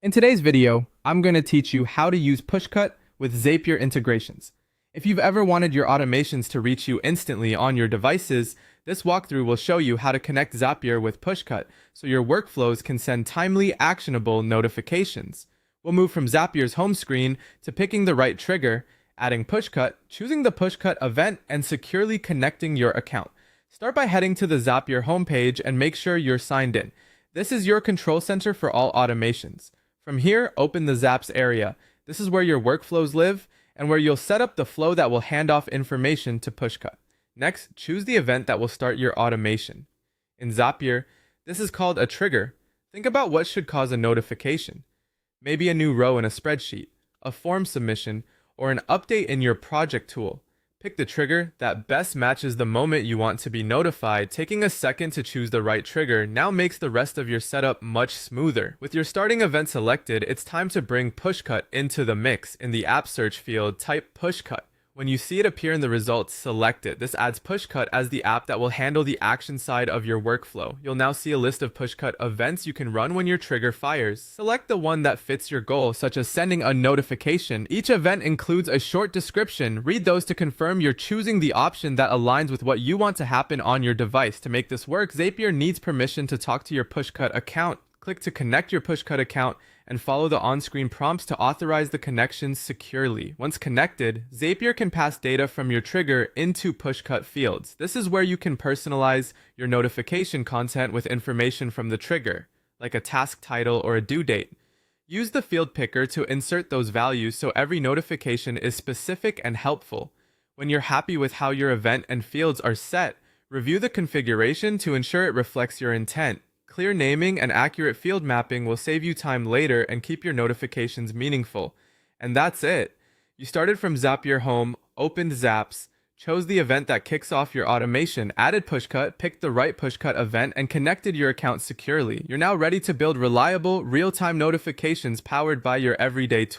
In today's video, I'm going to teach you how to use Pushcut with Zapier integrations. If you've ever wanted your automations to reach you instantly on your devices, this walkthrough will show you how to connect Zapier with Pushcut so your workflows can send timely, actionable notifications. We'll move from Zapier's home screen to picking the right trigger, adding Pushcut, choosing the Pushcut event, and securely connecting your account. Start by heading to the Zapier homepage and make sure you're signed in. This is your control center for all automations. From here, open the Zaps area. This is where your workflows live and where you'll set up the flow that will hand off information to Pushcut. Next, choose the event that will start your automation. In Zapier, this is called a trigger. Think about what should cause a notification. Maybe a new row in a spreadsheet, a form submission, or an update in your project tool. Pick the trigger that best matches the moment you want to be notified. Taking a second to choose the right trigger now makes the rest of your setup much smoother. With your starting event selected, it's time to bring Pushcut into the mix. In the app search field, type Pushcut. When you see it appear in the results, select it. This adds Pushcut as the app that will handle the action side of your workflow. You'll now see a list of Pushcut events you can run when your trigger fires. Select the one that fits your goal, such as sending a notification. Each event includes a short description. Read those to confirm you're choosing the option that aligns with what you want to happen on your device. To make this work, Zapier needs permission to talk to your Pushcut account. Click to connect your Pushcut account and follow the on-screen prompts to authorize the connection securely. Once connected, Zapier can pass data from your trigger into Pushcut fields. This is where you can personalize your notification content with information from the trigger, like a task title or a due date. Use the field picker to insert those values so every notification is specific and helpful. When you're happy with how your event and fields are set, review the configuration to ensure it reflects your intent. Clear naming and accurate field mapping will save you time later and keep your notifications meaningful. And that's it. You started from Zapier Home, opened Zaps, chose the event that kicks off your automation, added Pushcut, picked the right Pushcut event, and connected your account securely. You're now ready to build reliable, real-time notifications powered by your everyday tools.